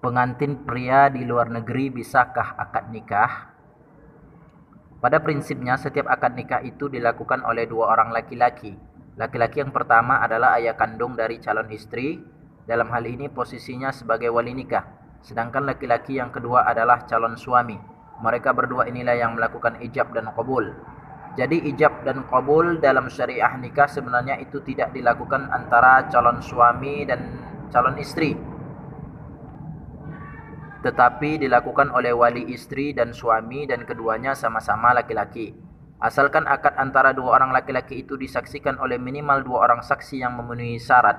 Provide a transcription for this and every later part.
Pengantin pria di luar negeri bisakah akad nikah? Pada prinsipnya setiap akad nikah itu dilakukan oleh dua orang laki-laki. Laki-laki yang pertama adalah ayah kandung dari calon istri, dalam hal ini posisinya sebagai wali nikah. Sedangkan laki-laki yang kedua adalah calon suami. Mereka berdua inilah yang melakukan ijab dan qabul. Jadi ijab dan qabul dalam syariah nikah sebenarnya itu tidak dilakukan antara calon suami dan calon istri, tetapi dilakukan oleh wali istri dan suami dan keduanya sama-sama laki-laki. Asalkan akad antara dua orang laki-laki itu disaksikan oleh minimal dua orang saksi yang memenuhi syarat,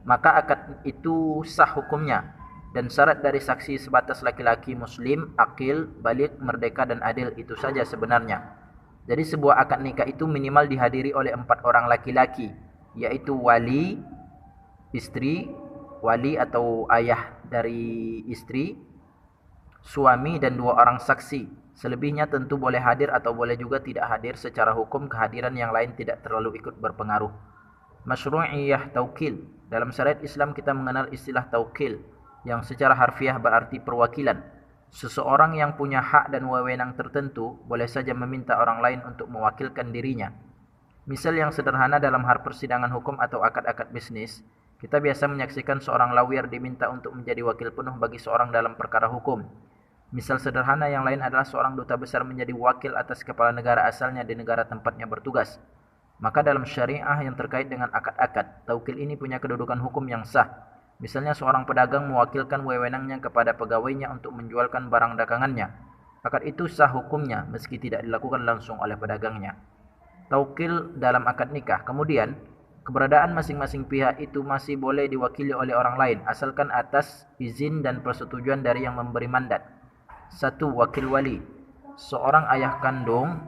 maka akad itu sah hukumnya. Dan syarat dari saksi sebatas laki-laki muslim, akil, baligh, merdeka dan adil, itu saja sebenarnya. Jadi sebuah akad nikah itu minimal dihadiri oleh 4 orang laki-laki, yaitu wali istri, wali atau ayah dari istri, suami dan 2 orang saksi. Selebihnya tentu boleh hadir atau boleh juga tidak hadir. Secara hukum kehadiran yang lain tidak terlalu ikut berpengaruh. Masyru'iyah taukil. Dalam syariat Islam kita mengenal istilah taukil yang secara harfiah berarti perwakilan. Seseorang yang punya hak dan wewenang tertentu boleh saja meminta orang lain untuk mewakilkan dirinya. Misal yang sederhana dalam hal persidangan hukum atau akad-akad bisnis, kita biasa menyaksikan seorang lawyer diminta untuk menjadi wakil penuh bagi seorang dalam perkara hukum. Misal sederhana yang lain adalah seorang duta besar menjadi wakil atas kepala negara asalnya di negara tempatnya bertugas. Maka dalam syariah yang terkait dengan akad-akad, taukil ini punya kedudukan hukum yang sah. Misalnya seorang pedagang mewakilkan wewenangnya kepada pegawainya untuk menjualkan barang dagangannya. Akad itu sah hukumnya meski tidak dilakukan langsung oleh pedagangnya. Taukil dalam akad nikah. Kemudian, keberadaan masing-masing pihak itu masih boleh diwakili oleh orang lain asalkan atas izin dan persetujuan dari yang memberi mandat. 1. Wakil wali. Seorang ayah kandung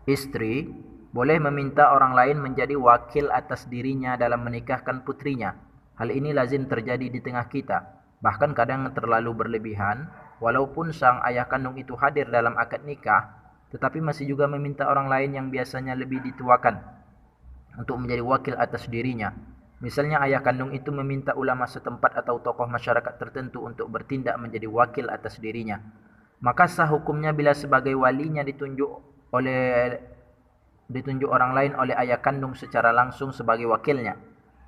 istri boleh meminta orang lain menjadi wakil atas dirinya dalam menikahkan putrinya. Hal ini lazim terjadi di tengah kita. Bahkan kadang terlalu berlebihan, walaupun sang ayah kandung itu hadir dalam akad nikah, tetapi masih juga meminta orang lain yang biasanya lebih dituakan untuk menjadi wakil atas dirinya. Misalnya ayah kandung itu meminta ulama setempat atau tokoh masyarakat tertentu untuk bertindak menjadi wakil atas dirinya. Maka sah hukumnya bila sebagai walinya ditunjuk orang lain oleh ayah kandung secara langsung sebagai wakilnya,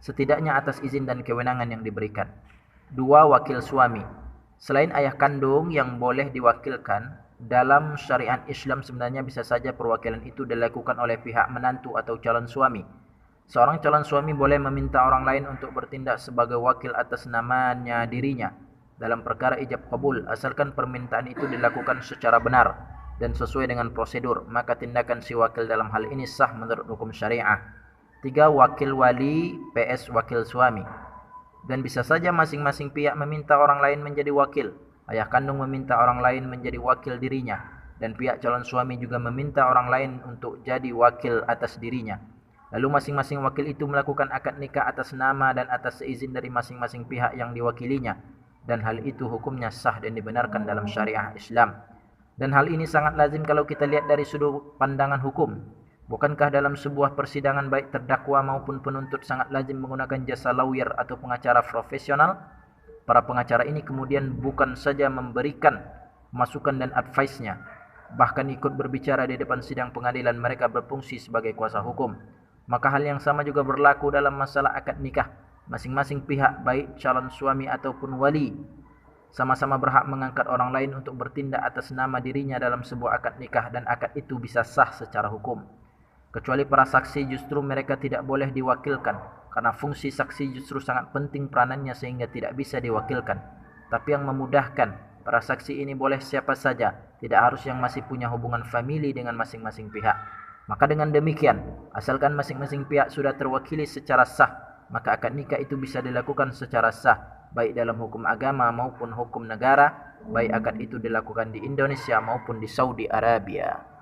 setidaknya atas izin dan kewenangan yang diberikan. 2. Wakil suami. Selain ayah kandung yang boleh diwakilkan, dalam syariat Islam sebenarnya bisa saja perwakilan itu dilakukan oleh pihak menantu atau calon suami. Seorang calon suami boleh meminta orang lain untuk bertindak sebagai wakil atas namanya dirinya dalam perkara ijab qabul, asalkan permintaan itu dilakukan secara benar dan sesuai dengan prosedur, maka tindakan si wakil dalam hal ini sah menurut hukum syariah. 3. Wakil wali PS wakil suami. Dan bisa saja masing-masing pihak meminta orang lain menjadi wakil. Ayah kandung meminta orang lain menjadi wakil dirinya, dan pihak calon suami juga meminta orang lain untuk jadi wakil atas dirinya. Lalu masing-masing wakil itu melakukan akad nikah atas nama dan atas seizin dari masing-masing pihak yang diwakilinya, dan hal itu hukumnya sah dan dibenarkan dalam syariah Islam. Dan hal ini sangat lazim kalau kita lihat dari sudut pandangan hukum. Bukankah dalam sebuah persidangan baik terdakwa maupun penuntut sangat lazim menggunakan jasa lawyer atau pengacara profesional? Para pengacara ini kemudian bukan saja memberikan masukan dan advice-nya, bahkan ikut berbicara di depan sidang pengadilan. Mereka berfungsi sebagai kuasa hukum. Maka hal yang sama juga berlaku dalam masalah akad nikah. Masing-masing pihak baik calon suami ataupun wali sama-sama berhak mengangkat orang lain untuk bertindak atas nama dirinya dalam sebuah akad nikah, dan akad itu bisa sah secara hukum. Kecuali para saksi, justru mereka tidak boleh diwakilkan, karena fungsi saksi justru sangat penting peranannya sehingga tidak bisa diwakilkan. Tapi yang memudahkan, para saksi ini boleh siapa saja, tidak harus yang masih punya hubungan famili dengan masing-masing pihak. Maka dengan demikian, asalkan masing-masing pihak sudah terwakili secara sah, maka akad nikah itu bisa dilakukan secara sah, baik dalam hukum agama maupun hukum negara, baik akad itu dilakukan di Indonesia maupun di Saudi Arabia.